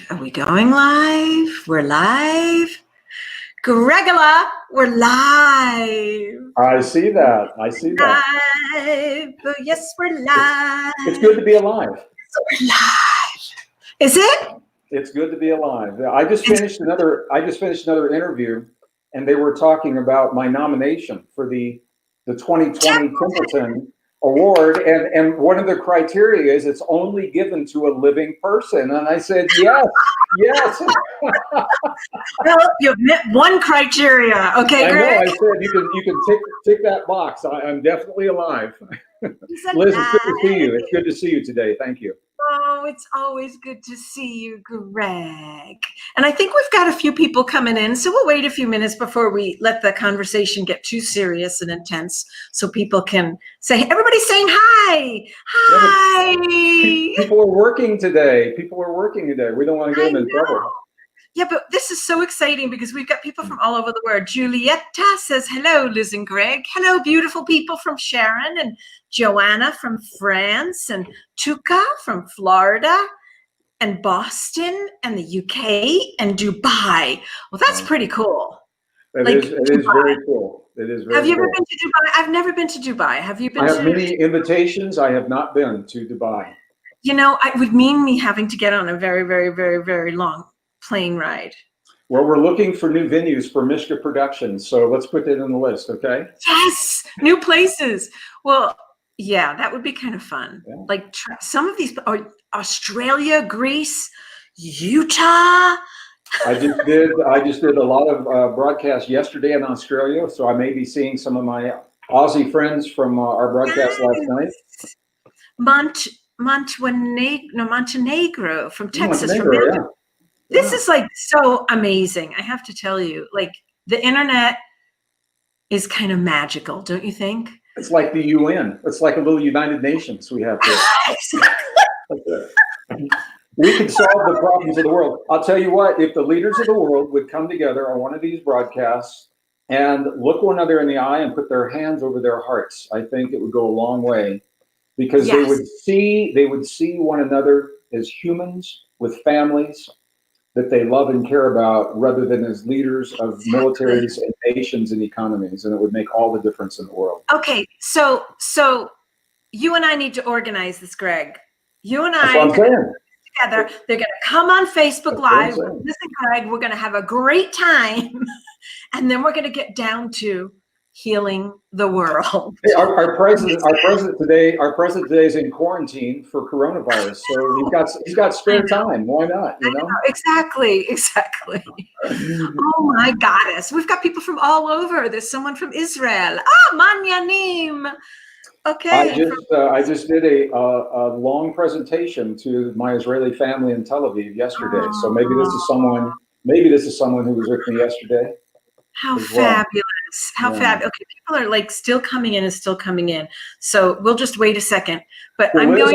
Are we going live? We're live. Gregula, we're live. I see that. Live. Oh, yes, we're live. It's good to be alive. We're live. Is it? It's good to be alive. I just finished another interview, and they were talking about my nomination for the 2020 Templeton Award, and one of the criteria is it's only given to a living person. And I said, yes. Well, you've met one criteria, okay, Greg? I said you can tick that box. I'm definitely alive. Liz, it's good to see you. It's good to see you today. Thank you. Oh, it's always good to see you, Greg. And I think we've got a few people coming in, so we'll wait a few minutes before we let the conversation get too serious and intense so people can say, everybody's saying hi. Hi. People are working today. We don't want to get them in trouble. Yeah, but this is so exciting because we've got people from all over the world. Julietta says, hello, Liz and Greg. Hello, beautiful people from Sharon, and Joanna from France, and Tuka from Florida, and Boston, and the UK, and Dubai. Well, that's pretty cool. It is very cool. It is very cool. Have you ever been to Dubai? I've never been to Dubai. Have you been? I have many invitations. I have not been to Dubai. You know, it would mean me having to get on a very, very, very, very long plane ride. Well, we're looking for new venues for Mishka Productions, so let's put that in the list, okay? Yes, new places. Well, yeah, that would be kind of fun. Yeah. Like some of these, Australia, Greece, Utah. I just did a lot of broadcasts yesterday in Australia, so I may be seeing some of my Aussie friends from our broadcast last night. Montenegro from Texas. Montenegro, This is like so amazing. I have to tell you, like the internet is kind of magical, don't you think? It's like the UN. It's like a little United Nations we have here. We can solve the problems of the world. I'll tell you what, if the leaders of the world would come together on one of these broadcasts and look one another in the eye and put their hands over their hearts, I think it would go a long way, because they would see one another as humans with families that they love and care about, rather than as leaders of militaries and nations and economies, and it would make all the difference in the world. Okay, so you and I need to organize this, Greg. You and I together. They're going to come on Facebook Live. Listen, Greg, we're going to have a great time, and then we're going to get down to healing the world. Hey, our president today is in quarantine for coronavirus, so he's got spare time. Why not? You know? Exactly. Oh my goddess, we've got people from all over. There's someone from Israel. Manyanim. Okay. I just did a long presentation to my Israeli family in Tel Aviv yesterday. So maybe this is someone who was with me yesterday. How fabulous. How fabulous. Okay, people are like still coming in. So we'll just wait a second. But I'm just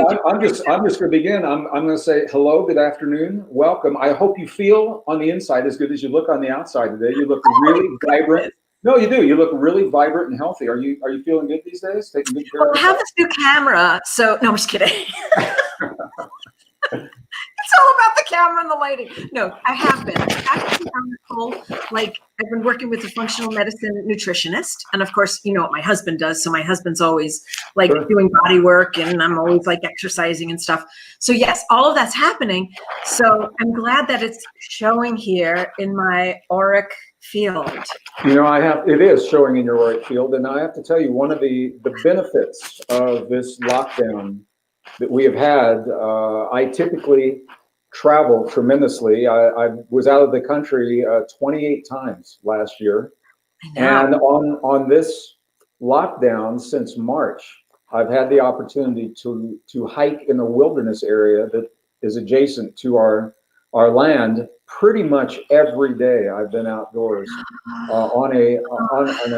going to begin. I'm going to say hello, good afternoon, welcome. I hope you feel on the inside as good as you look on the outside today. You look really vibrant. No, you do. You look really vibrant and healthy. Are you feeling good these days? Taking good care of yourself? I have this new camera, so no, I'm just kidding. It's all about the camera and the lighting. No, I have been. Actually, I've been working with a functional medicine nutritionist. And of course, you know what my husband does. So my husband's always like doing body work, and I'm always like exercising and stuff. So yes, all of that's happening. So I'm glad that it's showing here in my auric field. You know, it is showing in your auric field. And I have to tell you, one of the benefits of this lockdown that we have had, I typically travel tremendously. I was out of the country 28 times last year. And on this lockdown since March, I've had the opportunity to hike in a wilderness area that is adjacent to our land. Pretty much every day I've been outdoors on a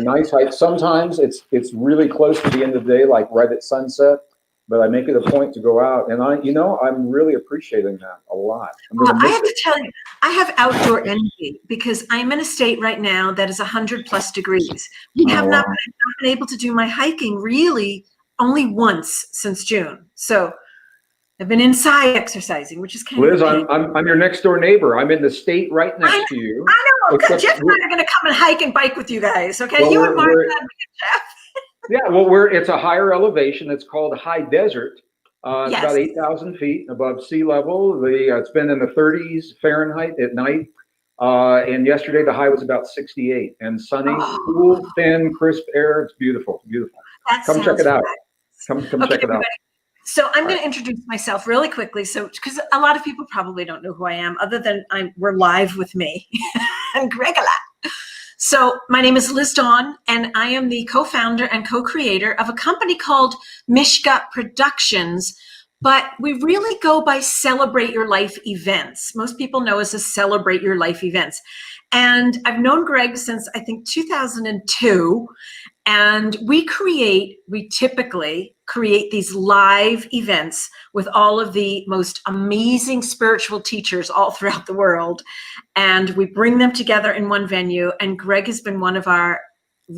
nice hike. Sometimes it's really close to the end of the day, like right at sunset. But I make it a point to go out, and I'm really appreciating that a lot. I have to tell you, I have outdoor energy because I'm in a state right now that is 100+ degrees. We have not been able to do my hiking really only once since June. So I've been inside exercising, which is kind Liz, of I'm your next door neighbor. I'm in the state right next to you. I know. Jeff and I are going to come and hike and bike with you guys. Okay, well, you and Martha and Jeff. Yeah, well, it's a higher elevation. It's called high desert. It's about 8,000 feet above sea level. It's been in the 30s Fahrenheit at night. And yesterday the high was about 68 and sunny, cool, thin, crisp air. It's beautiful, beautiful. Come check it out. Come check it out. So I'm going to introduce myself really quickly. So, because a lot of people probably don't know who I am, other than we're live with me and Greg a lot. So my name is Liz Dawn, and I am the co-founder and co-creator of a company called Mishka Productions. But we really go by Celebrate Your Life events. Most people know us as Celebrate Your Life events. And I've known Greg since, I think, 2002. And we typically create these live events with all of the most amazing spiritual teachers all throughout the world. And we bring them together in one venue. And Greg has been one of our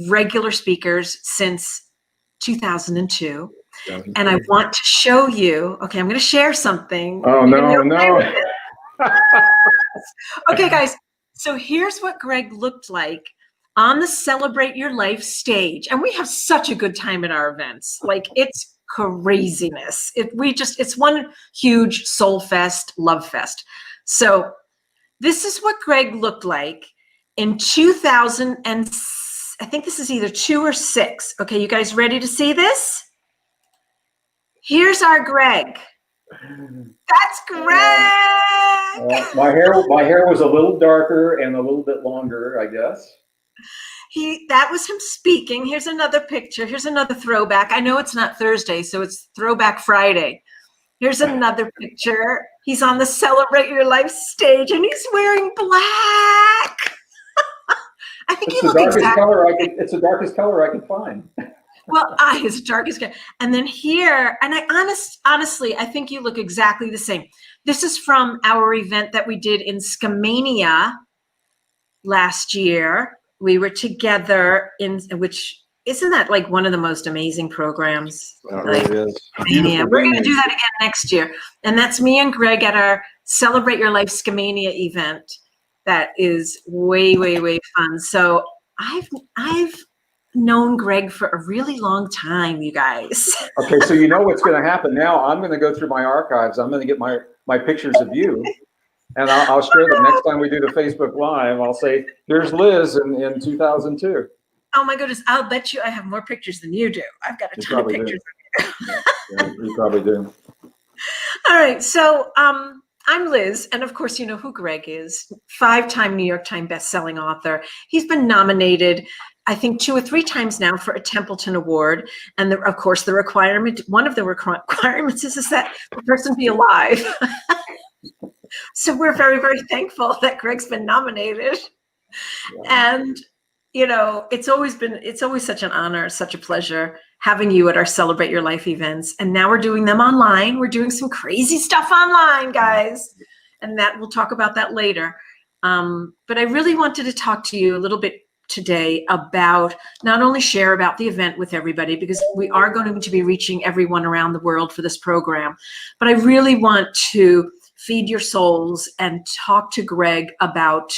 regular speakers since 2002. And I want to show you, okay, I'm going to share something. Oh, no. Okay, guys. So here's what Greg looked like on the Celebrate Your Life stage. And we have such a good time at our events. Like, it's craziness. It's one huge soul fest, love fest. So this is what Greg looked like in 2000, and I think this is either 2 or 6. Okay, you guys ready to see this? Here's our Greg. That's Greg. My hair was a little darker and a little bit longer, I guess. That was him speaking. Here's another picture. Here's another throwback. I know it's not Thursday, so it's Throwback Friday. Here's another picture. He's on the Celebrate Your Life stage, and he's wearing black. I think it's the darkest color I can find. Well, his darkest color. And then here, and honestly, I think you look exactly the same. This is from our event that we did in Skamania last year. We were together which isn't that like one of the most amazing programs? That really is. Yeah, we're going to do that again next year. And that's me and Greg at our Celebrate Your Life Skamania event. That is way, way, way fun. So I've known Greg for a really long time, you guys. Okay, so you know what's going to happen now. I'm going to go through my archives. I'm going to get my pictures of you. And I'll share them next time we do the Facebook Live. I'll say, here's Liz in 2002. Oh my goodness, I'll bet you I have more pictures than you do. I've got a ton of pictures of you. Yeah, you probably do. All right, so I'm Liz, and of course you know who Greg is. 5-time New York Times bestselling author. He's been nominated, I think 2 or 3 times now for a Templeton Award. And of course one of the requirements is that the person be alive. So we're very, very thankful that Greg's been nominated. Yeah. And, you know, it's always such an honor, such a pleasure having you at our Celebrate Your Life events. And now we're doing them online. We're doing some crazy stuff online, guys. And we'll talk about that later. But I really wanted to talk to you a little bit today about not only share about the event with everybody, because we are going to be reaching everyone around the world for this program, but I really want to feed your souls and talk to Greg about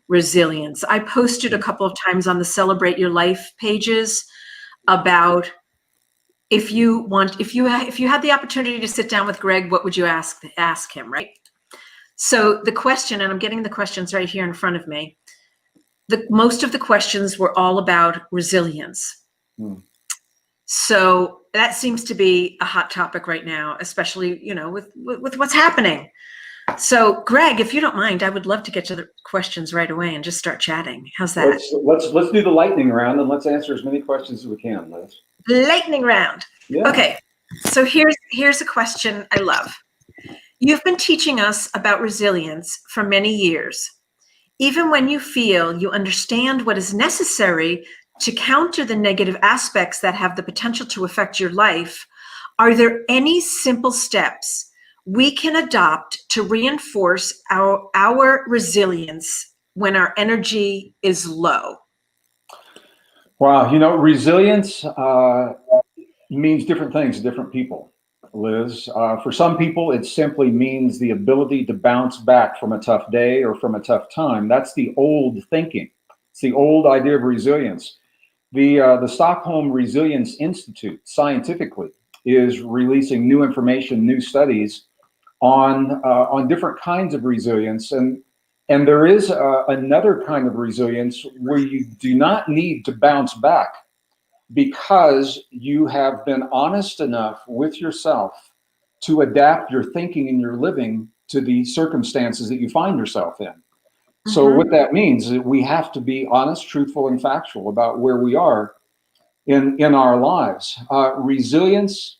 resilience. I posted a couple of times on the Celebrate Your Life pages about if you had the opportunity to sit down with Greg, what would you ask him, right? So the question, and I'm getting the questions right here in front of me, most of the questions were all about resilience. So that seems to be a hot topic right now, especially, you know, with what's happening. So Greg, if you don't mind, I would love to get to the questions right away and just start chatting. How's that? Let's do the lightning round, and let's answer as many questions as we can, Liz. Lightning round. Yeah. Okay. So here's a question I love. You've been teaching us about resilience for many years. Even when you feel you understand what is necessary to counter the negative aspects that have the potential to affect your life, are there any simple steps we can adopt to reinforce our resilience when our energy is low? Wow, you know, resilience means different things to different people. Liz. For some people, it simply means the ability to bounce back from a tough day or from a tough time. That's the old thinking. It's the old idea of resilience. The Stockholm Resilience Institute, scientifically, is releasing new information, new studies on different kinds of resilience, and there is another kind of resilience where you do not need to bounce back because you have been honest enough with yourself to adapt your thinking and your living to the circumstances that you find yourself in. So what that means is that we have to be honest, truthful, and factual about where we are in our lives. Resilience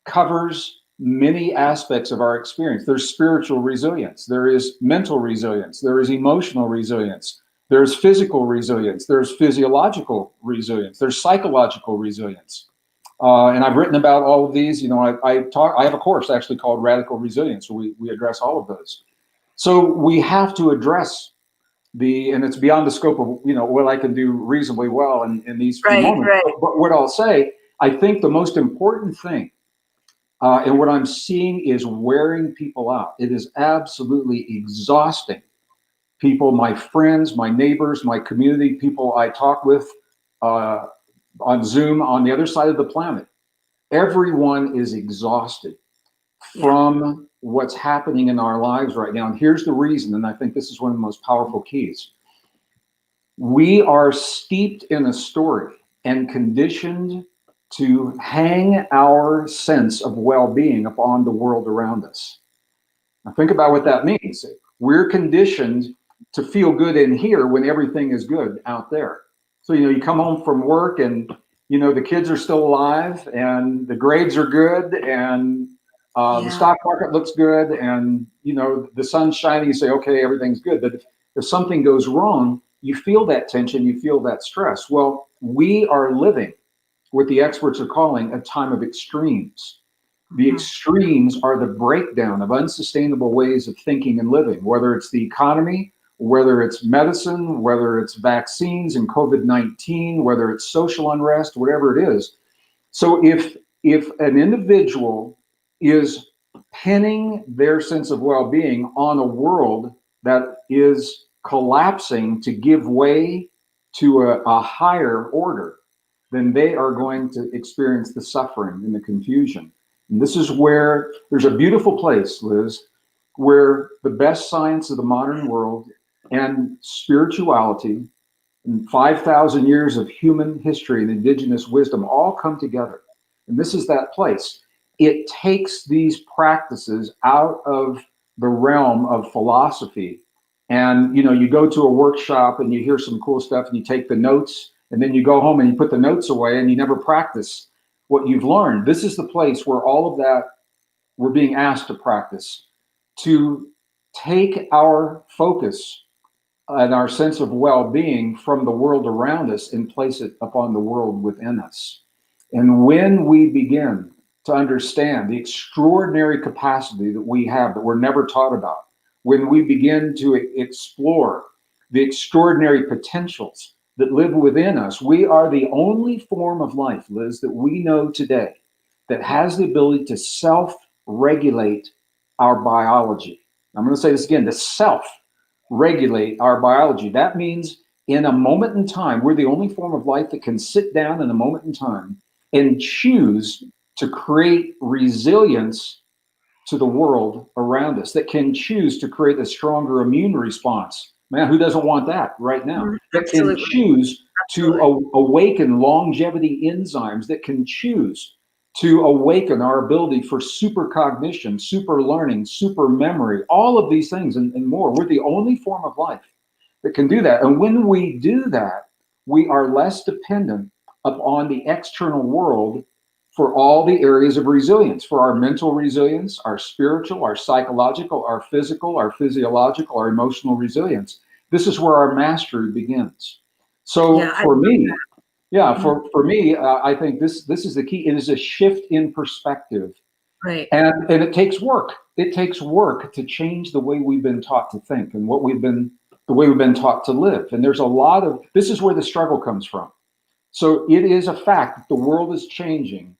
covers many aspects of our experience. There's spiritual resilience, there is mental resilience, there is emotional resilience, there's physical resilience, there's physiological resilience, there's psychological resilience. And I've written about all of these. You know, I have a course actually called Radical Resilience, where we address all of those. So we have to address and it's beyond the scope of, you know, what I can do reasonably well in these few moments. Right. But what I'll say, I think the most important thing, and what I'm seeing is wearing people out. It is absolutely exhausting. People, my friends, my neighbors, my community, people I talk with on Zoom on the other side of the planet, everyone is exhausted from what's happening in our lives right now. And here's the reason, and I think this is one of the most powerful keys. We are steeped in a story and conditioned to hang our sense of well-being upon the world around us. Now think about what that means. We're conditioned to feel good in here when everything is good out there. So, you know, you come home from work and, you know, the kids are still alive and the grades are good and the stock market looks good and, you know, the sun's shining, you say, okay, everything's good. But if something goes wrong, you feel that tension, you feel that stress. Well, we are living what the experts are calling a time of extremes. The extremes are the breakdown of unsustainable ways of thinking and living, whether it's the economy, whether it's medicine, whether it's vaccines and COVID-19, whether it's social unrest, whatever it is. So if an individual is pinning their sense of well-being on a world that is collapsing to give way to a higher order, then they are going to experience the suffering and the confusion. And this is where there's a beautiful place, Liz, where the best science of the modern world and spirituality and 5,000 years of human history and indigenous wisdom all come together. And this is that place. It takes these practices out of the realm of philosophy. And, you know, you go to a workshop and you hear some cool stuff and you take the notes, and then you go home and you put the notes away and you never practice what you've learned. This is the place where all of that we're being asked to practice, to take our focus and our sense of well-being from the world around us and place it upon the world within us. And when we begin to understand the extraordinary capacity that we have that we're never taught about, when we begin to explore the extraordinary potentials that live within us, we are the only form of life, Liz, that we know today that has the ability to self-regulate our biology. I'm going to say this again, to self-regulate our biology. That means in a moment in time, we're the only form of life that can sit down in a moment in time and choose to create resilience to the world around us, that can choose to create a stronger immune response. Man, who doesn't want that right now? That can choose to awaken longevity enzymes, that can choose to awaken our ability for super cognition, super learning, super memory, all of these things and more. We're the only form of life that can do that. And when we do that, we are less dependent upon the external world for all the areas of resilience, for our mental resilience, our spiritual, our psychological, our physical, our physiological, our emotional resilience. This is where our mastery begins. So for me, I think this is the key. It is a shift in perspective. Right. And it takes work. It takes work to change the way we've been taught to think and the way we've been taught to live. And there's a lot of, this is where the struggle comes from. So it is a fact that the world is changing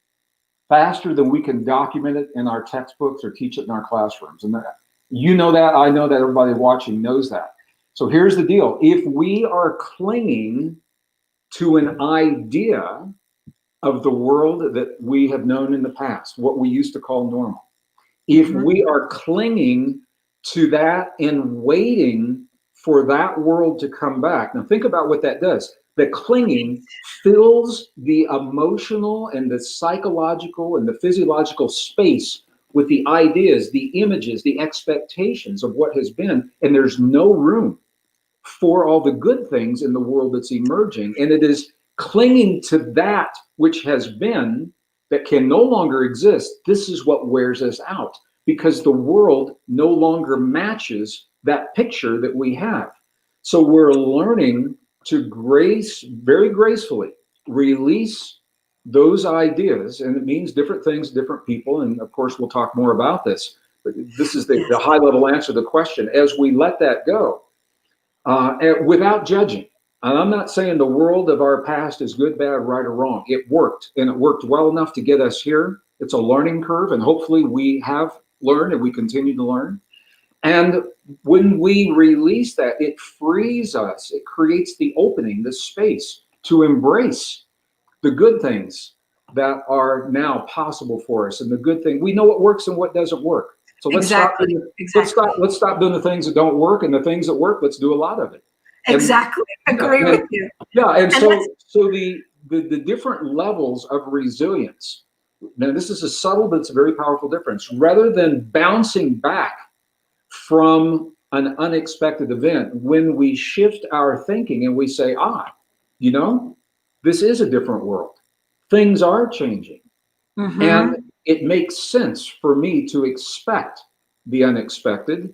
faster than we can document it in our textbooks or teach it in our classrooms. And that, you know that, I know that, everybody watching knows that. So here's the deal. If we are clinging to an idea of the world that we have known in the past, what we used to call normal, if we are clinging to that and waiting for that world to come back, now think about what that does. The clinging fills the emotional and the psychological and the physiological space with the ideas, the images, the expectations of what has been, and there's no room for all the good things in the world that's emerging. And it is clinging to that which has been, that can no longer exist. This is what wears us out, because the world no longer matches that picture that we have. So we're learning to very gracefully release those ideas. And it means different things, different people. And of course, we'll talk more about this, but this is the high level answer to the question. As we let that go, without judging. And I'm not saying the world of our past is good, bad, right, or wrong. It worked, and it worked well enough to get us here. It's a learning curve, and hopefully we have learned and we continue to learn. And when we release that, it frees us. It creates the opening, the space to embrace the good things that are now possible for us. And the good thing, we know what works and what doesn't work. So let's stop doing the things that don't work, and the things that work, let's do a lot of it. Exactly. Agree with you. Yeah, and so the different levels of resilience. Now, this is a subtle, but it's a very powerful difference. Rather than bouncing back from an unexpected event, when we shift our thinking and we say, you know, this is a different world. Things are changing. And it makes sense for me to expect the unexpected.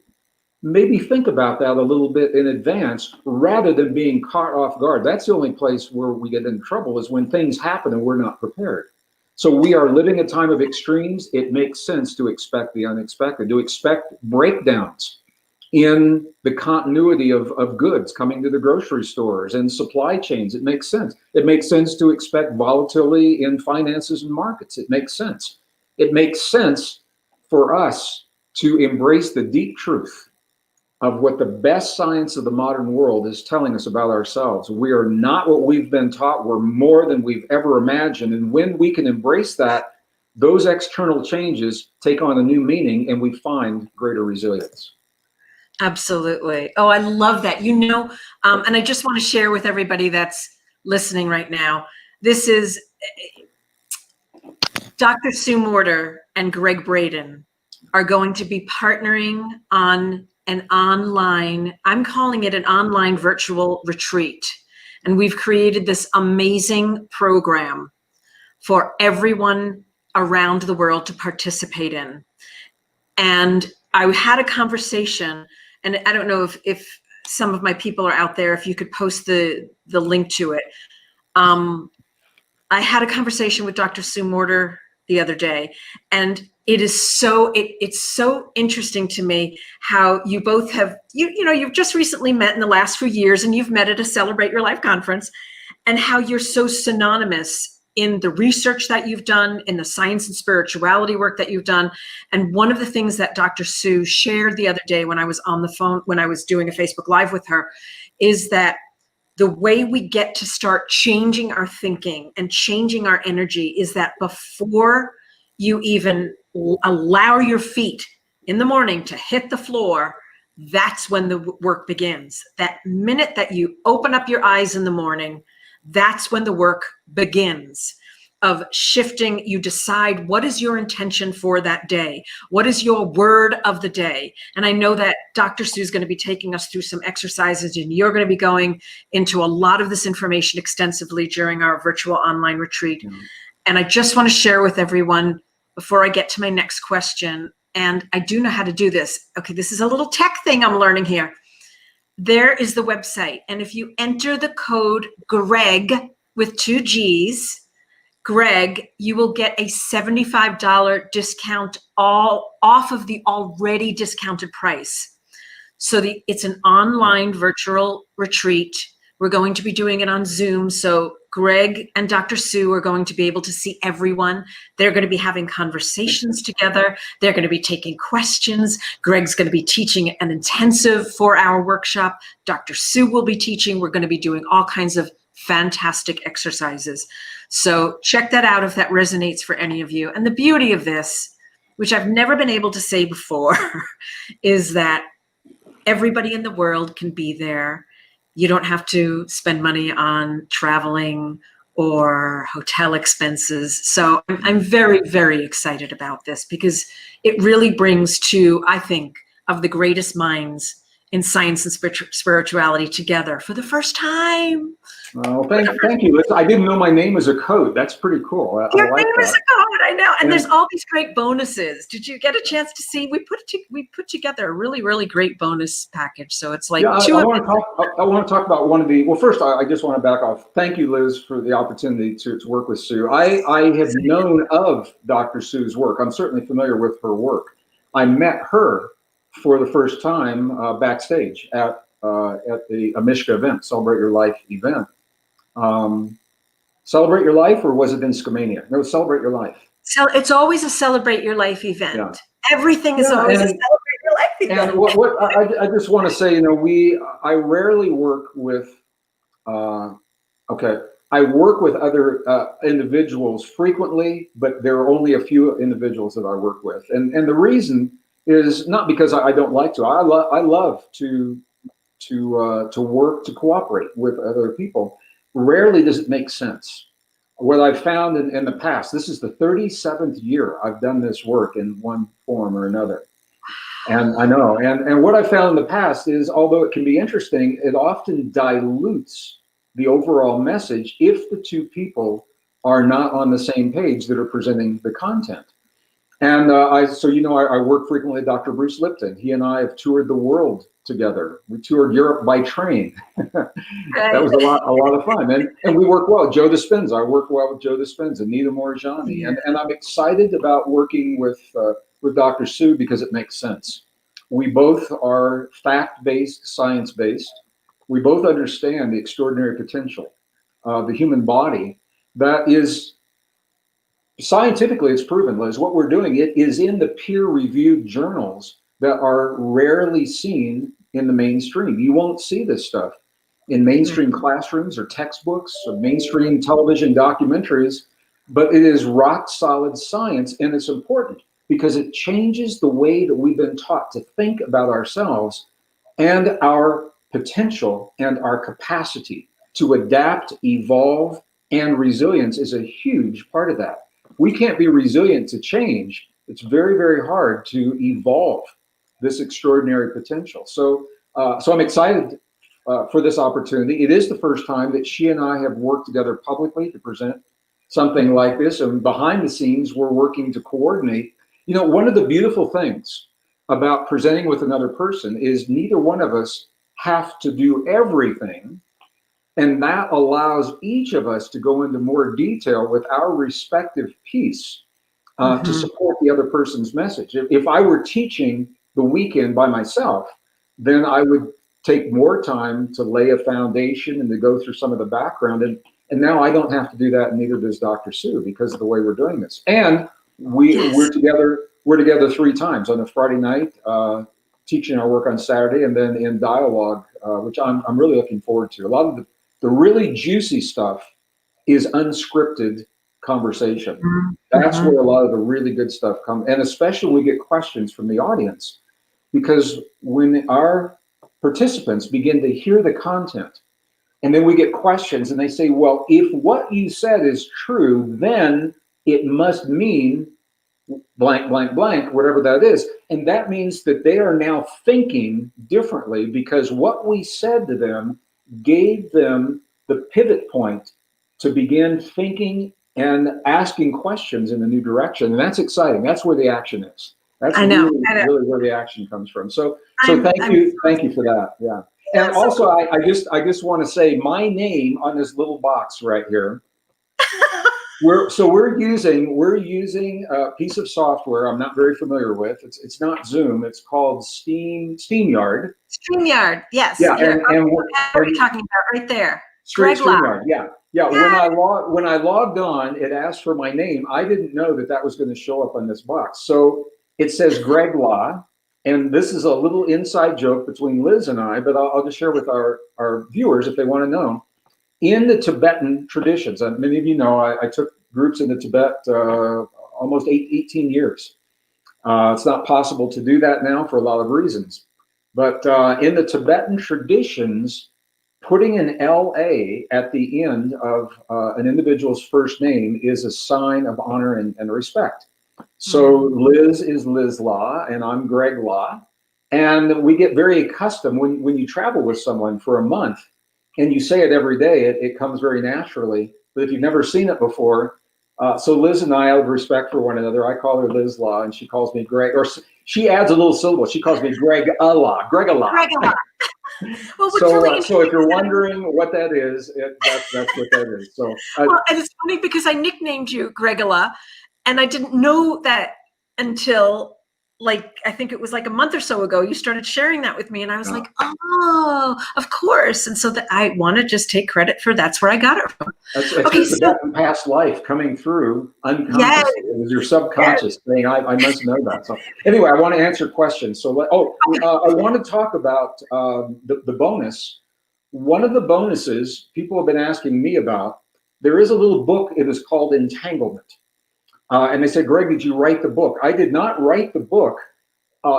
Maybe think about that a little bit in advance rather than being caught off guard. That's the only place where we get in trouble, is when things happen and we're not prepared. So we are living a time of extremes. It makes sense to expect the unexpected, to expect breakdowns in the continuity of goods coming to the grocery stores and supply chains. It makes sense. It makes sense to expect volatility in finances and markets. It makes sense. It makes sense for us to embrace the deep truth of what the best science of the modern world is telling us about ourselves. We are not what we've been taught. We're more than we've ever imagined. And when we can embrace that, those external changes take on a new meaning, and we find greater resilience. Absolutely. Oh, I love that. You know, and I just want to share with everybody that's listening right now. This is Dr. Sue Morter and Greg Braden are going to be partnering on an online, I'm calling it an online virtual retreat. And we've created this amazing program for everyone around the world to participate in. And I had a conversation, and I don't know if some of my people are out there, if you could post the link to it. I had a conversation with Dr. Sue Morter the other day, and it is it's so interesting to me how you both have, you know, you've just recently met in the last few years, and you've met at a Celebrate Your Life conference, and how you're so synonymous in the research that you've done, in the science and spirituality work that you've done. And one of the things that Dr. Sue shared the other day when I was on the phone, when I was doing a Facebook Live with her, is that the way we get to start changing our thinking and changing our energy is that before you even allow your feet in the morning to hit the floor, that's when the work begins. That minute that you open up your eyes in the morning, that's when the work begins of shifting. You decide what is your intention for that day. What is your word of the day? And I know that Dr. Sue is going to be taking us through some exercises, and you're going to be going into a lot of this information extensively during our virtual online retreat. Mm-hmm. And I just want to share with everyone before I get to my next question, and I do know how to do this. Okay, this is a little tech thing I'm learning here. There is the website. And if you enter the code GREG with 2 G's, Greg, you will get a $75 discount all off of the already discounted price. So it's an online virtual retreat. We're going to be doing it on Zoom. So Greg and Dr. Sue are going to be able to see everyone. They're going to be having conversations together. They're going to be taking questions. Greg's going to be teaching an intensive 4-hour workshop. Dr. Sue will be teaching. We're going to be doing all kinds of fantastic exercises. So check that out if that resonates for any of you. And the beauty of this, which I've never been able to say before, is that everybody in the world can be there. You don't have to spend money on traveling or hotel expenses. So I'm very, very excited about this because it really brings two, I think, of the greatest minds in science and spirituality together for the first time. Well, thank you. Listen, I didn't know my name was a code. That's pretty cool. Your name is a code, I know. And there's all these great bonuses. Did you get a chance to see? We put together a really, really great bonus package. So it's like I want to talk about one of the. Well, first, I just want to back off. Thank you, Liz, for the opportunity to work with Sue. I have known of Dr. Sue's work. I'm certainly familiar with her work. I met her for the first time backstage at the Amishka event, Celebrate Your Life event. Celebrate Your Life, or was it in Skamania? No, Celebrate Your Life. So it's always a Celebrate Your Life event. Yeah. Everything is always a Celebrate Your Life event. And what I just want to say, I rarely work with, I work with other individuals frequently, but there are only a few individuals that I work with. And the reason is not because I don't like to. I love to work, to cooperate with other people. Rarely does it make sense. What I've found in the past, this is the 37th year I've done this work in one form or another. And I know, and what I found in the past is, although it can be interesting, it often dilutes the overall message if the two people are not on the same page that are presenting the content. And I work frequently with Dr. Bruce Lipton. He and I have toured the world together. We toured Europe by train. That was a lot of fun. And we work well. Joe Dispenza, I work well with Joe Dispenza, Nita Morjani. Yeah. And I'm excited about working with Dr. Sue because it makes sense. We both are fact-based, science-based. We both understand the extraordinary potential of the human body that is, scientifically, it's proven, Liz. What we're doing, it is in the peer-reviewed journals that are rarely seen in the mainstream. You won't see this stuff in mainstream classrooms or textbooks or mainstream television documentaries, but it is rock solid science, and it's important because it changes the way that we've been taught to think about ourselves and our potential and our capacity to adapt, evolve, and resilience is a huge part of that. We can't be resilient to change. It's very, very hard to evolve this extraordinary potential. So I'm excited for this opportunity. It is the first time that she and I have worked together publicly to present something like this. And behind the scenes, we're working to coordinate. One of the beautiful things about presenting with another person is neither one of us have to do everything. And that allows each of us to go into more detail with our respective piece to support the other person's message. If I were teaching the weekend by myself, then I would take more time to lay a foundation and to go through some of the background. And now I don't have to do that, and neither does Dr. Sue, because of the way we're doing this. And we're together 3 times, on a Friday night, teaching our work on Saturday, and then in dialogue, which I'm really looking forward to. A lot of the really juicy stuff is unscripted conversation. That's where a lot of the really good stuff comes, and especially when we get questions from the audience, because when our participants begin to hear the content, and then we get questions, and they say, well, if what you said is true, then it must mean blank, blank, blank, whatever that is. And that means that they are now thinking differently because what we said to them gave them the pivot point to begin thinking and asking questions in a new direction. And that's exciting. That's where the action is. That's really where the action comes from. So thank you for that. Yeah. And also, I just want to say my name on this little box right here. We're using a piece of software I'm not very familiar with. It's not Zoom. It's called StreamYard. StreamYard, yes. Yeah, and what are you talking about right there? StreamYard, yeah. Yeah, when I logged on, it asked for my name. I didn't know that that was going to show up on this box. So it says Greg Law, and this is a little inside joke between Liz and I, but I'll just share with our viewers if they want to know. In the Tibetan traditions, and many of you know, I took groups into Tibet almost 18 years. It's not possible to do that now for a lot of reasons. But in the Tibetan traditions, putting an LA at the end of an individual's first name is a sign of honor and respect. So Liz is Liz Law, and I'm Greg Law. And we get very accustomed when you travel with someone for a month and you say it every day, it comes very naturally. But if you've never seen it before, so Liz and I have respect for one another. I call her Liz Law, and she calls me Greg, or she adds a little syllable. She calls me Greg Allah, Greg Allah. Greg Allah. Well, so if you're wondering what that is, that's what that is. So, well, and it's funny because I nicknamed you Gregula, and I didn't know that until I think it was like a month or so ago. You started sharing that with me, and I was like, oh, of course. And so that I want to just take credit for that's where I got it from. It's okay, so past life coming through unconsciously. Yes. It was your subconscious saying, I must know that. So anyway, I want to answer questions. So I want to talk about the bonus. One of the bonuses people have been asking me about, there is a little book. It is called Entanglement. And they said, Greg, did you write the book? I did not write the book.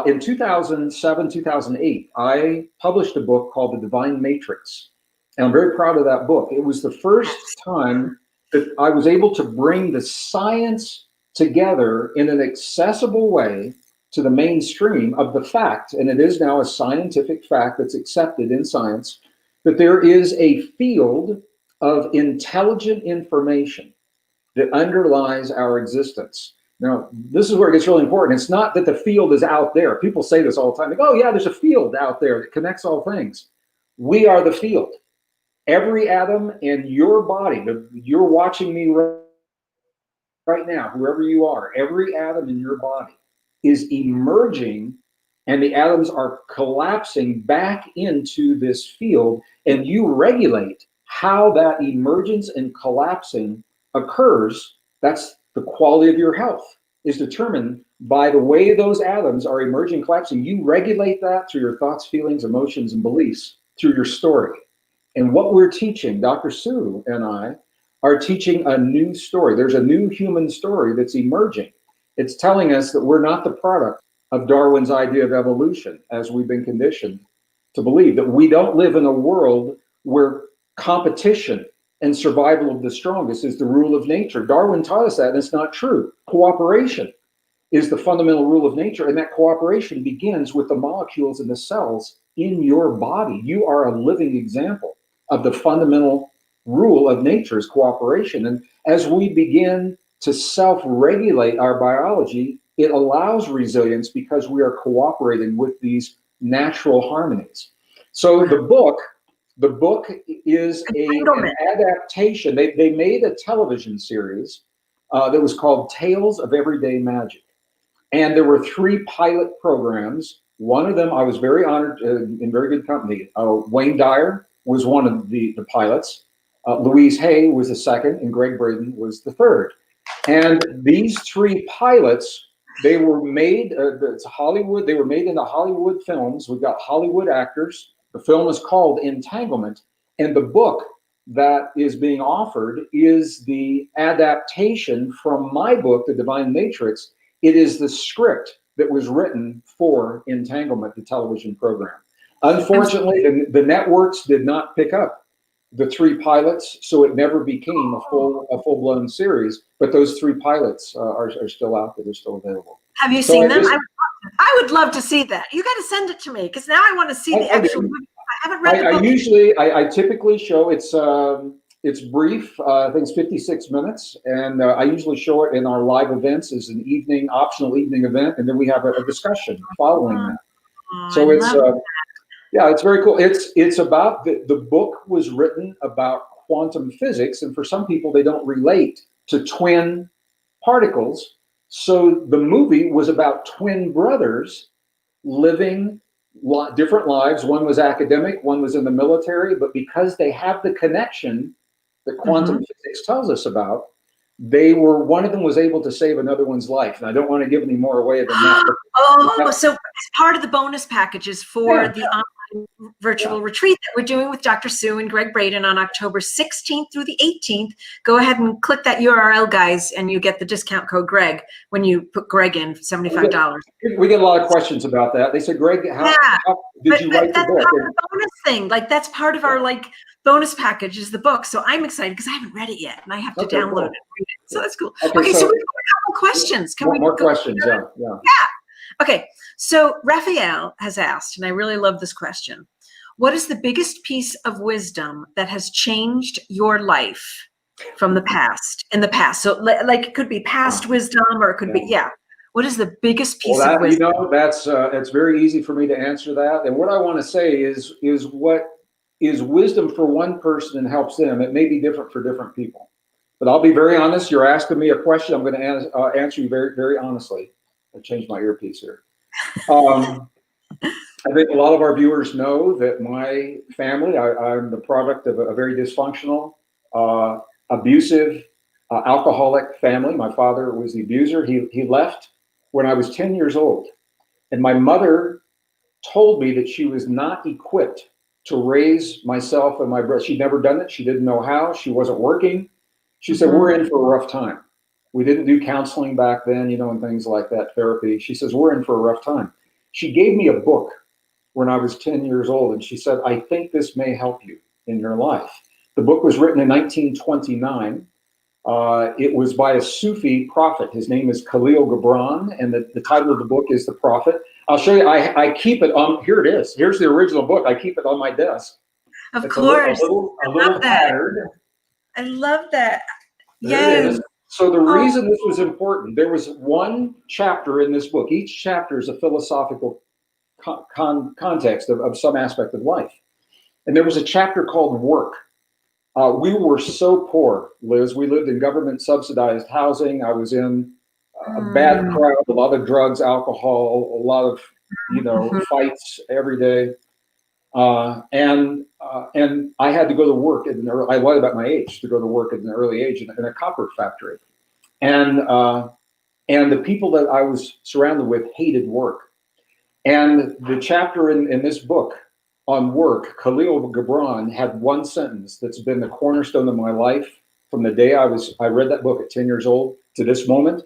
In 2007, 2008, I published a book called The Divine Matrix. And I'm very proud of that book. It was the first time that I was able to bring the science together in an accessible way to the mainstream of the fact, and it is now a scientific fact that's accepted in science, that there is a field of intelligent information that underlies our existence. Now, this is where it gets really important. It's not that the field is out there. People say this all the time. They go, oh yeah, there's a field out there that connects all things. We are the field. Every atom in your body, you're watching me right now, whoever you are, every atom in your body is emerging, and the atoms are collapsing back into this field, and you regulate how that emergence and collapsing occurs. That's the quality of your health is determined by the way those atoms are emerging, collapsing. You regulate that through your thoughts, feelings, emotions, and beliefs, through your story. And what we're teaching, Dr. Sue and I, are teaching a new story. There's a new human story that's emerging. It's telling us that we're not the product of Darwin's idea of evolution, as we've been conditioned to believe, that we don't live in a world where competition and survival of the strongest is the rule of nature. Darwin taught us that, and it's not true. Cooperation is the fundamental rule of nature, and that cooperation begins with the molecules and the cells in your body. You are a living example of the fundamental rule of nature's cooperation. And as we begin to self-regulate our biology, it allows resilience because we are cooperating with these natural harmonies. So the book is an adaptation. They made a television series that was called Tales of Everyday Magic. And there were 3 pilot programs. One of them, I was very honored, in very good company. Wayne Dyer was one of the pilots. Louise Hay was the second, and Greg Braden was the third. And these 3 pilots, they were made, it's Hollywood, they were made into Hollywood films. We've got Hollywood actors. The film is called Entanglement. And the book that is being offered is the adaptation from my book, The Divine Matrix. It is the script that was written for Entanglement, the television program. Unfortunately, the networks did not pick up the 3 pilots, so it never became a full-blown series. But those 3 pilots are still out there; they're still available. Have you seen them? I would love to see that. You got to send it to me because now I want to see the actual movie. I haven't read the book. I typically show it's brief. I think it's 56 minutes, and I usually show it in our live events as an optional evening event, and then we have a discussion following that. So it's very cool. It's about the book was written about quantum physics, and for some people they don't relate to twin particles. So the movie was about twin brothers living different lives. One was academic, one was in the military, but because they have the connection that quantum physics tells us about, one of them was able to save another one's life. And I don't want to give any more away than that. Oh, so as part of the bonus packages for the online virtual retreat that we're doing with Dr. Sue and Greg Braden on October 16th through the 18th, go ahead and click that URL, guys, and you get the discount code Greg when you put Greg in, $75. We get a lot of questions about that. They said, Greg, how did you write the book? That's part of the bonus thing. Like, that's part of our bonus package is the book. So I'm excited because I haven't read it yet, and I have to download it and read it. So that's cool. Okay, so we've got a couple questions. Can we more questions? Yeah. Okay, so Raphael has asked, and I really love this question. What is the biggest piece of wisdom that has changed your life from the past, in the past? So like it could be past wisdom, or it could be, what is the biggest piece of wisdom? You know, it's very easy for me to answer that. And what I want to say is what is wisdom for one person and helps them. It may be different for different people. But I'll be very honest. You're asking me a question. I'm going to answer you very, very honestly. I changed my earpiece here. I think a lot of our viewers know that my family, I'm the product of a very dysfunctional, abusive, alcoholic family. My father was the abuser. He left when I was 10 years old. And my mother told me that she was not equipped to raise myself and my brother. She'd never done it. She didn't know how. She wasn't working. She said, we're in for a rough time. We didn't do counseling back then, you know, and things like that, therapy. She says, we're in for a rough time. She gave me a book when I was 10 years old, and she said, I think this may help you in your life. The book was written in 1929. It was by a Sufi prophet. His name is Khalil Gibran, and the title of the book is The Prophet. I'll show you. I keep it on. Here it is. Here's the original book. I keep it on my desk. Of course. A little tattered. I love that. There it is. So the reason this was important, there was one chapter in this book. Each chapter is a philosophical context of some aspect of life. And there was a chapter called Work. We were so poor, Liz. We lived in government subsidized housing. I was in a bad crowd, a lot of drugs, alcohol, a lot of, fights every day. And I had to go to work I lied about my age, to go to work at an early age in a copper factory. And the people that I was surrounded with hated work. And the chapter in this book on work, Khalil Gibran had one sentence that's been the cornerstone of my life from the day I read that book at 10 years old to this moment.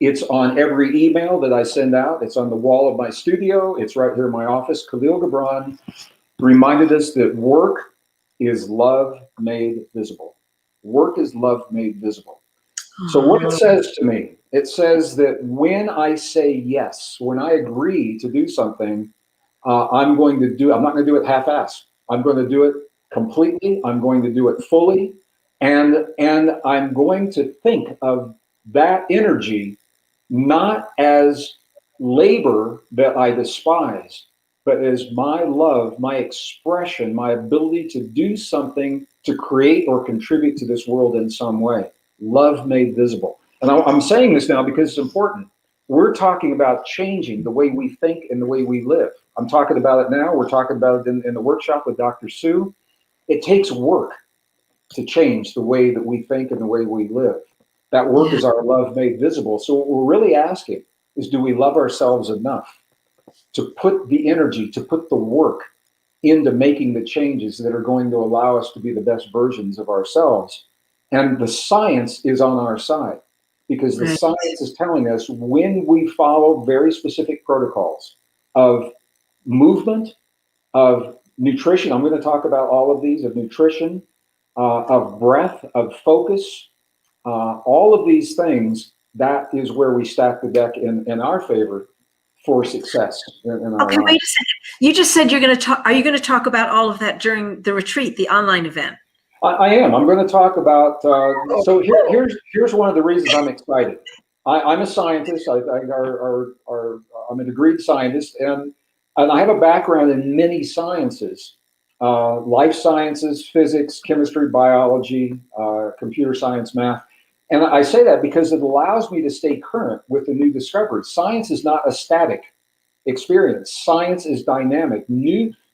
It's on every email that I send out. It's on the wall of my studio. It's right here in my office. Khalil Gibran reminded us that work is love made visible. Work is love made visible. So what it says to me, it says that when I say yes, when I agree to do something, I'm not going to do it half-assed. I'm going to do it completely. I'm going to do it fully. And I'm going to think of that energy not as labor that I despise, but as my love, my expression, my ability to do something to create or contribute to this world in some way. Love made visible. And I'm saying this now because it's important. We're talking about changing the way we think and the way we live. I'm talking about it now. We're talking about it in the workshop with Dr. Sue. It takes work to change the way that we think and the way we live. That work is our love made visible. So what we're really asking is, do we love ourselves enough to put the energy, to put the work into making the changes that are going to allow us to be the best versions of ourselves? And the science is on our side, because the science is telling us when we follow very specific protocols of movement, of nutrition. I'm going to talk about all of these, of nutrition, of breath, of focus, all of these things. That is where we stack the deck in our favor for success in our Okay, lives. wait a second. You just said you're going to talk. Are you going to talk about all of that during the retreat, the online event? I am. I'm going to talk about. So here's one of the reasons I'm excited. I'm a scientist. I'm a degreed scientist, and I have a background in many sciences: life sciences, physics, chemistry, biology, computer science, math. And I say that because it allows me to stay current with the new discoveries. Science is not a static experience. Science is dynamic.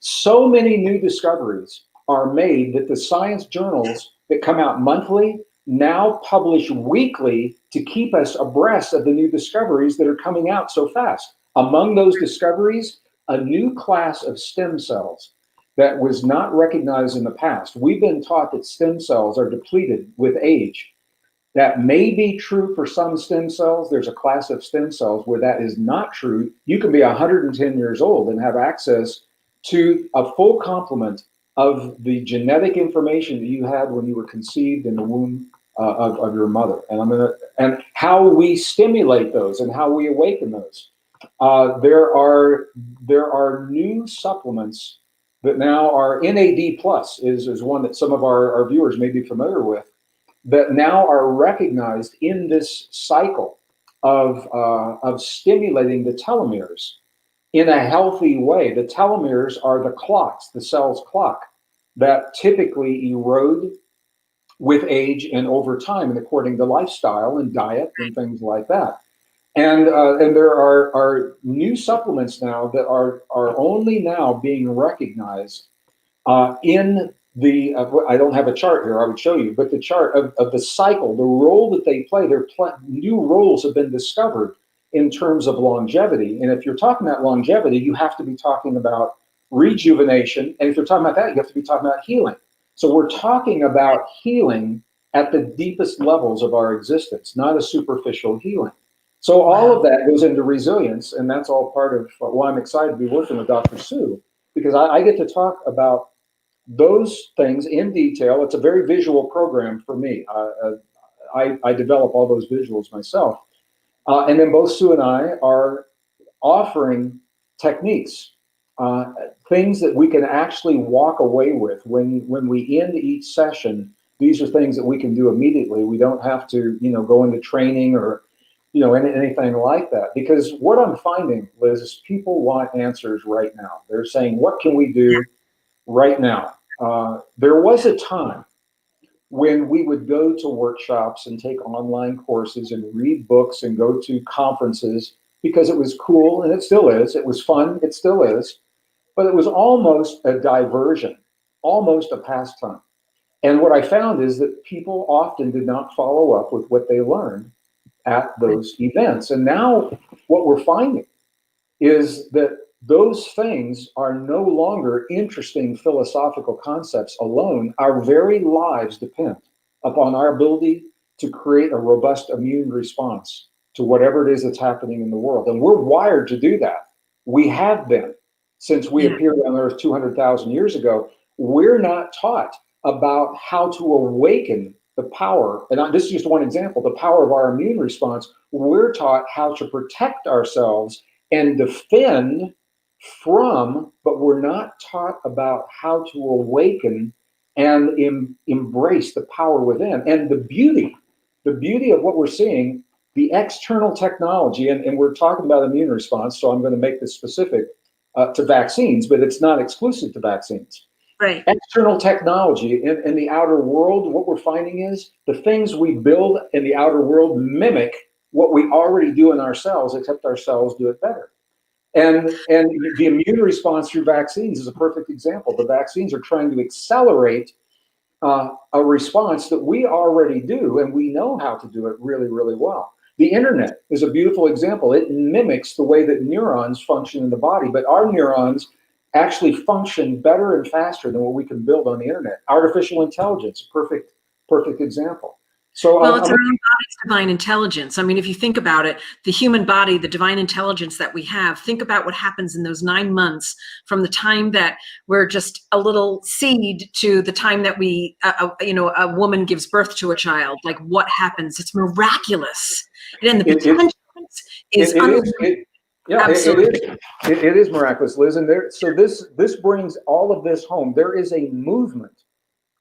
So many new discoveries are made that the science journals that come out monthly now publish weekly to keep us abreast of the new discoveries that are coming out so fast. Among those discoveries, a new class of stem cells that was not recognized in the past. We've been taught that stem cells are depleted with age. That may be true for some stem cells. There's a class of stem cells where that is not true. You can be 110 years old and have access to a full complement of the genetic information that you had when you were conceived in the womb of your mother. And how we stimulate those and how we awaken those. There are new supplements that now are NAD plus is one that some of our viewers may be familiar with, that now are recognized in this cycle of stimulating the telomeres in a healthy way. The telomeres are the clocks, the cell's clock, that typically erode with age and over time, and according to lifestyle and diet and things like that. And there are new supplements now that are only now being recognized in the, I don't have a chart here, I would show you, but the chart of the cycle, the role that they play, new roles have been discovered in terms of longevity. And if you're talking about longevity, you have to be talking about rejuvenation. And if you're talking about that, you have to be talking about healing. So we're talking about healing at the deepest levels of our existence, not a superficial healing. So all of that goes into resilience, and that's all part of why I'm excited to be working with Dr. Sue, because I get to talk about those things in detail. It's a very visual program for me. I develop all those visuals myself. And then both Sue and I are offering techniques, things that we can actually walk away with when we end each session. These are things that we can do immediately. We don't have to, go into training or, anything like that. Because what I'm finding, Liz, is people want answers right now. They're saying, what can we do right now? There was a time when we would go to workshops and take online courses and read books and go to conferences because it was cool, and it still is. It was fun, it still is. But it was almost a diversion, almost a pastime. And what I found is that people often did not follow up with what they learned at those events. And now what we're finding is that those things are no longer interesting philosophical concepts alone. Our very lives depend upon our ability to create a robust immune response to whatever it is that's happening in the world. And we're wired to do that. We have been since we appeared on Earth 200,000 years ago. We're not taught about how to awaken the power, and this is just one example, the power of our immune response. We're taught how to protect ourselves and defend from, but we're not taught about how to awaken and embrace the power within. And the beauty of what we're seeing, the external technology, and we're talking about immune response, so I'm going to make this specific to vaccines, but it's not exclusive to vaccines. Right. External technology in the outer world, what we're finding is the things we build in the outer world mimic what we already do in ourselves, except our cells do it better. And the immune response through vaccines is a perfect example. The vaccines are trying to accelerate a response that we already do, and we know how to do it really, really well. The internet is a beautiful example. It mimics the way that neurons function in the body, but our neurons actually function better and faster than what we can build on the internet. Artificial intelligence, perfect example. So well, it's our own body's divine intelligence. I mean, if you think about it, the human body, the divine intelligence that we have, think about what happens in those 9 months from the time that we're just a little seed to the time that we, a woman gives birth to a child. Like what happens? It's miraculous. And the potential is unbelievable. Yeah, it is miraculous, Liz. And so this brings all of this home. There is a movement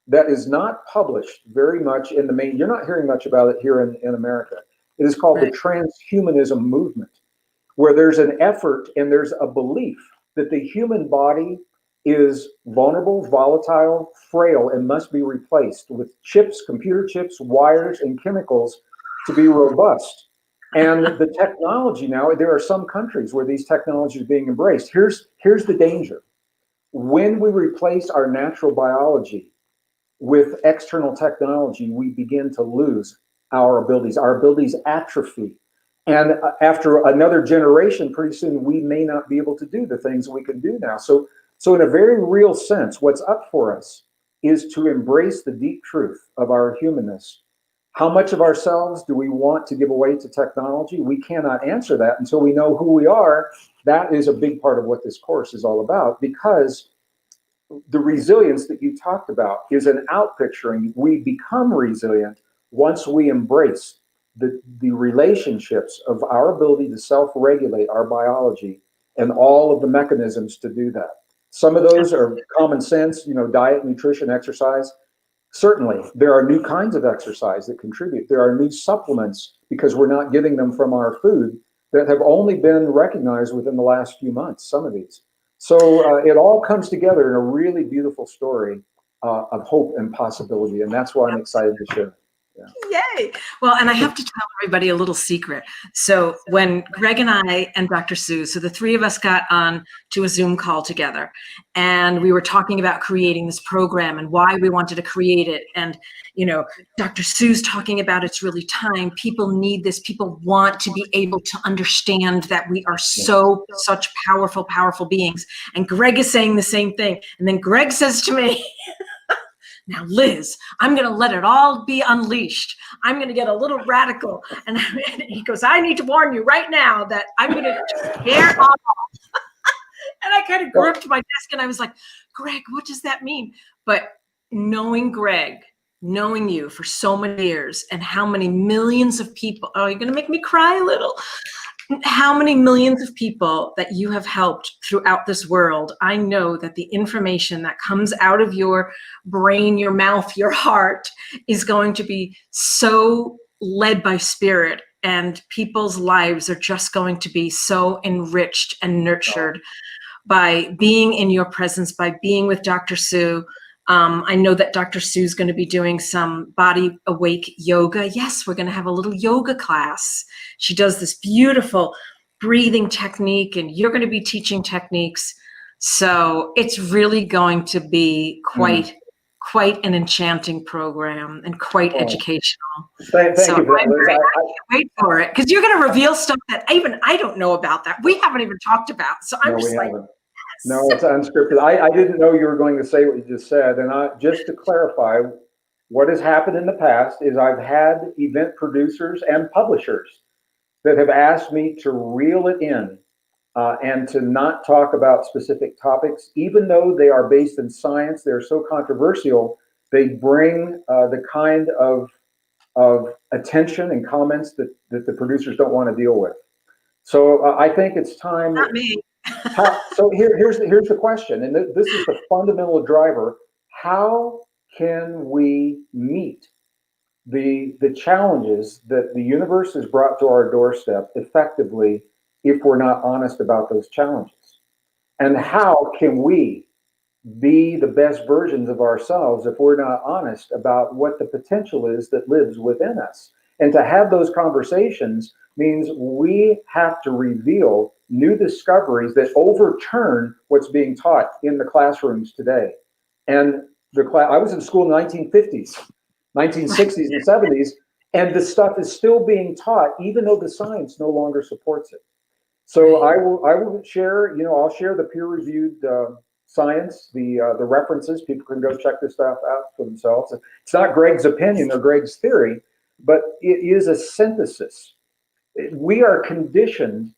that is not published very much in the main. You're not hearing much about it here in America. It is called the transhumanism movement, where there's an effort and there's a belief that the human body is vulnerable, volatile, frail, and must be replaced with chips, computer chips, wires, and chemicals to be robust. And the technology now, there are some countries where these technologies are being embraced. Here's the danger. when we replace our natural biology with external technology, we begin to lose our abilities. Our abilities atrophy. And after another generation, pretty soon we may not be able to do the things we can do now. So in a very real sense, what's up for us is to embrace the deep truth of our humanness. How much of ourselves do we want to give away to technology? We cannot answer that until we know who we are. That is a big part of what this course is all about, because the resilience that you talked about is an outpicturing. We become resilient once we embrace the relationships of our ability to self-regulate our biology and all of the mechanisms to do that. Some of those are common sense, diet, nutrition, exercise. Certainly, there are new kinds of exercise that contribute. There are new supplements, because we're not getting them from our food, that have only been recognized within the last few months, some of these. So it all comes together in a really beautiful story of hope and possibility, and that's why I'm excited to share. Yeah. Yay. Well, and I have to tell everybody a little secret. So when Greg and I and Dr. Sue, so the three of us got on to a Zoom call together, and we were talking about creating this program and why we wanted to create it. And, Dr. Sue's talking about it's really time. People need this. People want to be able to understand that we are such powerful, powerful beings. And Greg is saying the same thing. And then Greg says to me, now, Liz, I'm going to let it all be unleashed. I'm going to get a little radical. And he goes, I need to warn you right now that I'm going to tear off. And I kind of gripped my desk and I was like, Greg, what does that mean? But knowing Greg, knowing you for so many years, and how many millions of people, oh, you're going to make me cry a little. How many millions of people that you have helped throughout this world. I know that the information that comes out of your brain, your mouth, your heart is going to be so led by spirit, and people's lives are just going to be so enriched and nurtured by being in your presence, by being with Dr. Sue. I know that Dr. Sue's going to be doing some body awake yoga. Yes, we're going to have a little yoga class. She does this beautiful breathing technique, and you're going to be teaching techniques. So it's really going to be quite an enchanting program and quite educational. Thank you for that, I can't wait for it, because you're going to reveal stuff that even I don't know about, that we haven't even talked about. So I'm just like, no, it's unscripted. I didn't know you were going to say what you just said. And just to clarify, what has happened in the past is I've had event producers and publishers that have asked me to reel it in and to not talk about specific topics, even though they are based in science. They're so controversial. They bring the kind of attention and comments that the producers don't want to deal with. So I think it's time. Not me. So here's the question, and this is the fundamental driver. How can we meet the challenges that the universe has brought to our doorstep effectively if we're not honest about those challenges? And how can we be the best versions of ourselves if we're not honest about what the potential is that lives within us? And to have those conversations means we have to reveal new discoveries that overturn what's being taught in the classrooms today. And I was in school in the 1950s, 1960s, and 70s, and the stuff is still being taught, even though the science no longer supports it. So I will share, I'll share the peer-reviewed science, the references. People can go check this stuff out for themselves. It's not Greg's opinion or Greg's theory, but it is a synthesis. We are conditioned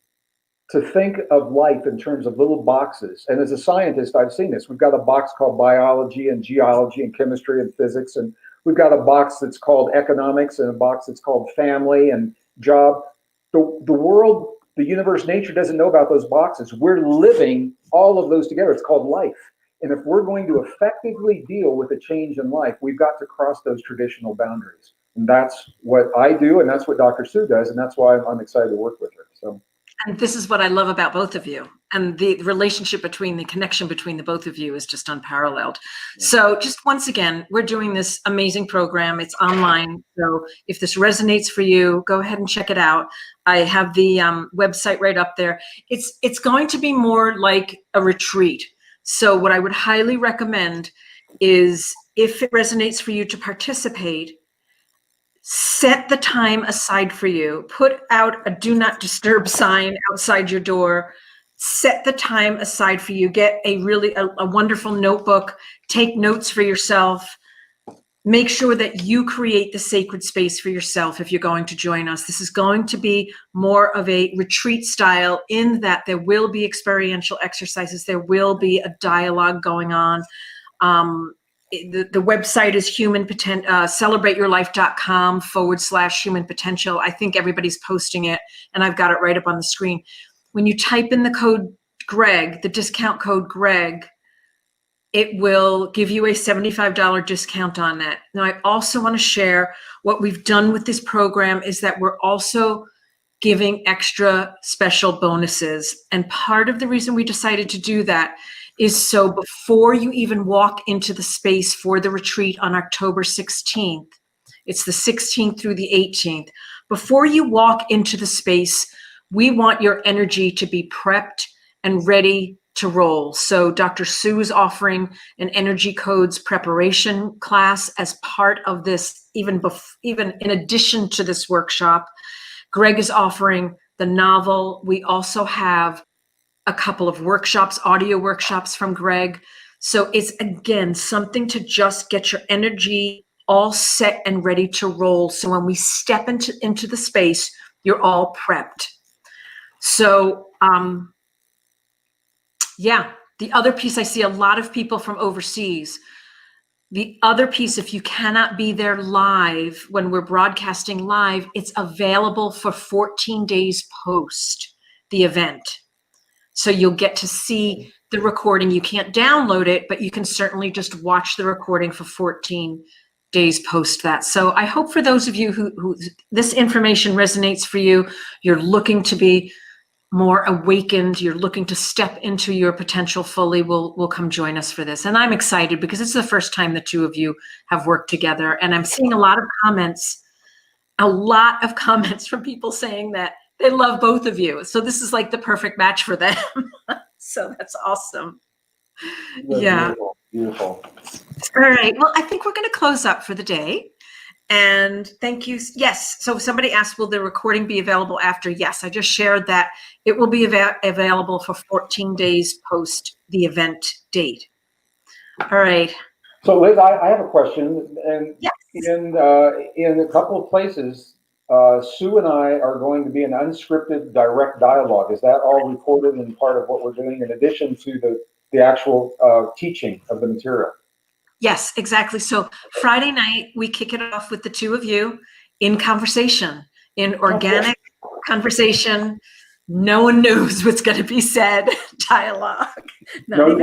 to think of life in terms of little boxes. And as a scientist, I've seen this. We've got a box called biology and geology and chemistry and physics. And we've got a box that's called economics and a box that's called family and job. The world, the universe, nature doesn't know about those boxes. We're living all of those together. It's called life. And if we're going to effectively deal with a change in life, we've got to cross those traditional boundaries. And that's what I do, and that's what Dr. Sue does, and that's why I'm excited to work with her. So. And this is what I love about both of you. And the relationship the connection between the both of you is just unparalleled. Yeah. So just once again, we're doing this amazing program. It's online. So if this resonates for you, go ahead and check it out. I have the website right up there. It's going to be more like a retreat. So what I would highly recommend is, if it resonates for you to participate, set the time aside for you. Put out a do not disturb sign outside your door. Set the time aside for you. Get a wonderful notebook. Take notes for yourself. Make sure that you create the sacred space for yourself if you're going to join us. This is going to be more of a retreat style, in that there will be experiential exercises. There will be a dialogue going on. The website is celebrateyourlife.com/human potential. I think everybody's posting it, and I've got it right up on the screen. When you type in the code Greg, the discount code Greg, it will give you a $75 discount on that. Now, I also want to share what we've done with this program is that we're also giving extra special bonuses. And part of the reason we decided to do that is so before you even walk into the space for the retreat on October 16th, it's the 16th through the 18th, before you walk into the space, we want your energy to be prepped and ready to roll. So Dr. Sue is offering an energy codes preparation class as part of this, even in addition to this workshop. Greg is offering the novel. We also have a couple of workshops, audio workshops from Greg. So it's, again, something to just get your energy all set and ready to roll. So when we step into the space, you're all prepped. So, yeah, the other piece, I see a lot of people from overseas. The other piece, if you cannot be there live, when we're broadcasting live, it's available for 14 days post the event. So you'll get to see the recording. You can't download it, but you can certainly just watch the recording for 14 days post that. So I hope for those of you who this information resonates for you, you're looking to be more awakened, you're looking to step into your potential fully, will come join us for this. And I'm excited because it's the first time the two of you have worked together. And I'm seeing a lot of comments from people saying that they love both of you. So this is like the perfect match for them. So that's awesome. Yeah. Beautiful. All right. Well, I think we're going to close up for the day. And thank you. Yes. So somebody asked, will the recording be available after? Yes. I just shared that it will be available for 14 days post the event date. All right. So Liz, I have a question. And yes. in a couple of places, Sue and I are going to be an unscripted direct dialogue. Is that all recorded and part of what we're doing in addition to the actual teaching of the material? Yes, exactly. So Friday night, we kick it off with the two of you in conversation, in organic conversation. No one knows what's going to be said. Dialogue. No,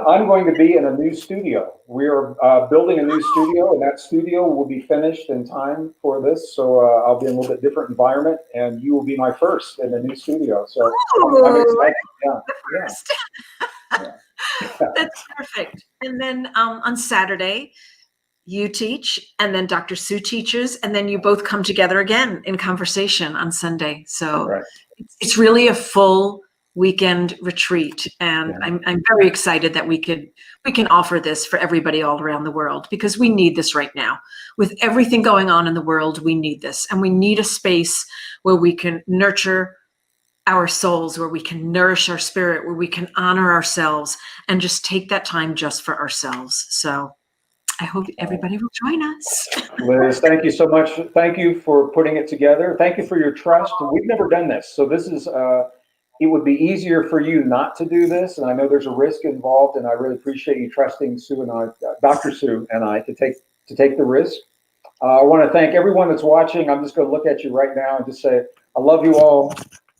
I'm going to be in a new studio. We are building a new studio, and that studio will be finished in time for this. So I'll be in a little bit different environment, and you will be my first in the new studio. So I'm excited. Yeah. That's perfect. And then on Saturday, you teach, and then Dr. Sue teaches, and then you both come together again in conversation on Sunday. So it's really a full weekend retreat, and I'm very excited that we can offer this for everybody all around the world, because we need this right now. With everything going on in the world, we need this, and we need a space where we can nurture our souls, where we can nourish our spirit, where we can honor ourselves and just take that time just for ourselves. So I hope everybody will join us. Liz, thank you so much. Thank you for putting it together. Thank you for your trust. We've never done this. So this is, it would be easier for you not to do this. And I know there's a risk involved, and I really appreciate you trusting Sue and I, Dr. Sue and I, to take the risk. I want to thank everyone that's watching. I'm just going to look at you right now and just say, I love you all.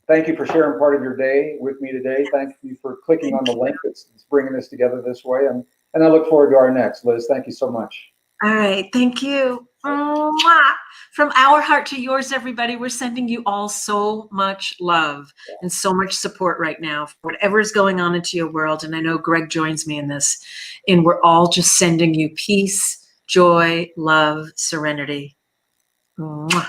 Thank you for sharing part of your day with me today. Thank you for clicking on the link that's bringing us together this way. And I look forward to our next. Liz, thank you so much. All right. Thank you. From our heart to yours, everybody, we're sending you all so much love and so much support right now for whatever is going on into your world. And I know Greg joins me in this. And we're all just sending you peace, joy, love, serenity. Mwah.